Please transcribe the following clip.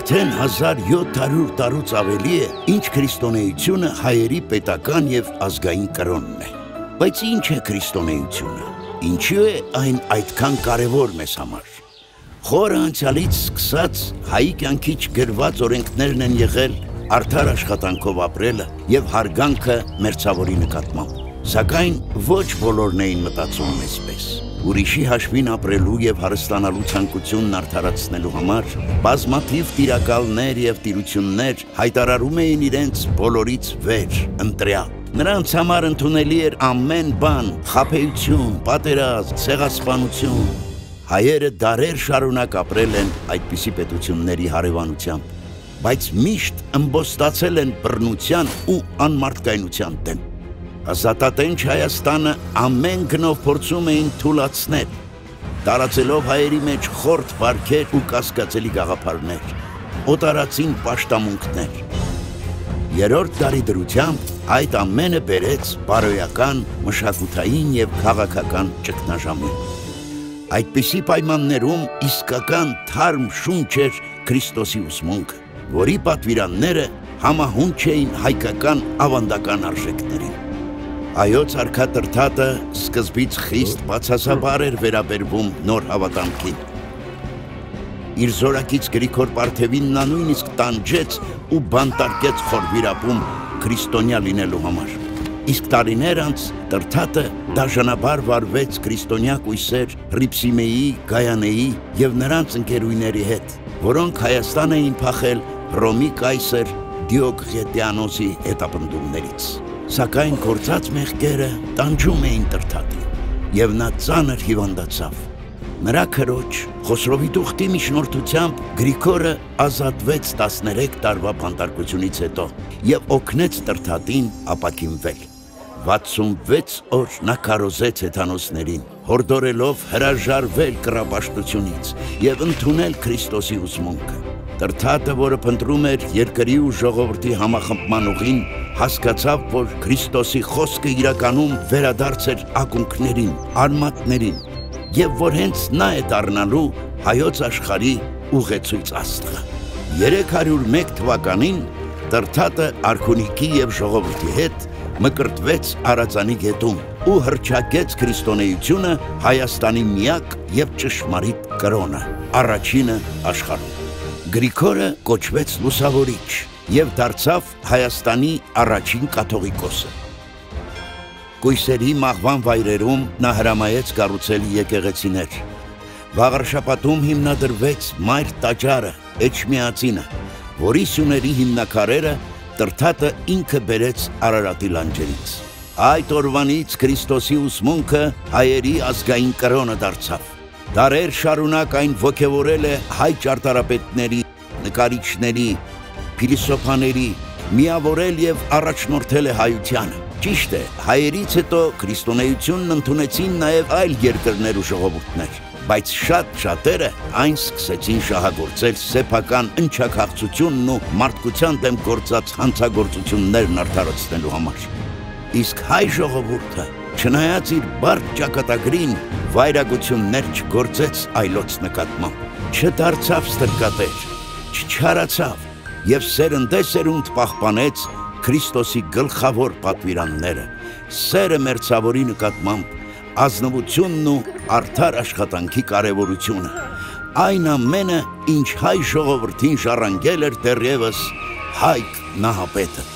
Արդեն 1700 տարուց ավելի է, ինչ քրիստոնեությունը հայերի պետական եւ ազգային կրոնն է։ Բայց ինչ է քրիստոնեությունը։ Ինչու է այն այդքան կարևոր մեզ համար։ Խորը անցյալից սկսած հայի կյանքի չգրված օրենքներն են եղել արդար աշխատանքով ապրելը եւ հարգանքը մերձավորի նկատմամբ։ Սակայն ոչ բոլորն էին մտածում այսպես։ Ուրիշի հաշվին ապրելու եւ հարստանալու ցանկությունն արդարացնելու համար բազմաթիվ տիրակալներ եւ տիրություններ հայտարարում էին իրենց բոլորից վեր, ընտրյալ։ Նրանց համար ընդունելի էր ամեն բան՝ խաբեություն, պատերազմ, ցեղասպանություն։ Հայերը դարեր շարունակ ապրել են այդպիսի պետությունների հարևանությամբ, բայց միշտ ըմբոստացել են բռնության ու անմարդկայնության դեմ։ Ազատատենչ Հայաստանը ամեն գնով փորձում էին թուլացնել, տարածելով հայերի մեջ խորթ բարքեր ու կասկածելի գաղափարներ, օտարացին պաշտամունքներ։ Երրորդ դարի դրությամբ այդ ամենը բերեց բարոյական, մշակութային եւ քաղաքական ճգնաժամին։ Այդպիսի պայմաններում իսկական թարմ շունչ էր Քրիստոսի ուսմունքը, որի պատվիրանները համահունչ էին հայկական ավանդական արժեքներին։ Հայոց արքա Տրդատը սկզբից խիստ բացասաբար էր վերաբերվում նոր հավատամքին։ Իր զորակից Գրիգոր Պարթևին նա նույնիսկ տանջեց ու բանտարկեց խորվիրապում քրիստոնյա լինելու համար։ Իսկ տարիներ անց Տրդատը դաժանաբար վարվեց քրիստոնյա կույսեր Հռիփսիմեի, Գայանեի եւ նրանց ընկերուհիների հետ, որոնք Հայաստան էին փախել Հռոմի կայսր Դիոկլետիանոսի հետապնդումներից։ Սակայն գործած մեղքերը տանջում էին Տրդատին եւ նա ծանր հիվանդացավ։ Նրա քրոջ Խոսրովի Տուղտի միջնորդությամբ Գրիգորը ազատվեց 13 տարվա բանտարկությունից հետո եւ օգնեց Տրդատին ապաքինվել։ 66 օր նա քարոզեց հեթանոսներին, հորդորելով հրաժարվել կռապաշտությունից եւ ընդունել Քրիստոսի ուսմունքը։ Տրդատը, որը փնտրում էր երկրի ու ժողովրդի համախմբման ուղին, հասկացավ, որ Քրիստոսի խոսքը իրականում վերադարձ էր ակունքներին, արմատներին, եւ որ հենց նա է դառնալու հայոց աշխարհի ուղեցույց աստղը։ 301 թվականին Տրդատը արքունիքի եւ ժողովրդի հետ մկրտվեց Արածանի գետում ու հռչակեց քրիստոնեությունը Հայաստանի միակ եւ ճշմարիտ կրոնը, առաջինը աշխարհում։ Գրիգորը կոչվեց լուսավորիչ եւ դարձավ Հայաստանի առաջին կաթողիկոսը։ Կույսերի մահվան վայրերում նա հրամայեց կառուցել եկեղեցիներ։ Վաղարշապատում հիմնադրվեց Մայր տաճարը, Էջմիածինը, որի սյուների հիմնաքարերը Տրդատը ինքը բերեց Արարատի լանջերից։ Այդ օրվանից Քրիստոսի ուսմունքը հայերի ազգային կրոնը դարձավ։ Դարեր շարունակ այն ոգևորել է հայ ճարտարապետների, նկարիչների, փիլիսոփաների, միավորել եւ առաջնորդել է հայությանը։ Ճիշտ է, հայերից հետո քրիստոնեությունն ընդունեցին նաեւ այլ երկրներ ու ժողովուրդներ, բայց շատերը այն սկսեցին շահագործել սեփական ընչաքաղցությունն ու մարդկության դեմ գործած հանցագործություններն արդարացնելու համար։ Իսկ հայ ժողովուրդը, չնայած իր բարդ ճակատագրին, վայրագություններ չգործեց այլոց նկատմամբ, չդարձավ ստրկատեր, չչարացավ եւ սերնդեսերունդ պահպանեց Քրիստոսի գլխավոր պատվիրանները, սերը մերձավորի նկատմամբ, ազնվությունն ու արդար աշխատանքի կարևորությունը, այն ամենը, ինչ հայ ժողովրդին ժառանգել էր դեռևս Հայկ Նահապետը։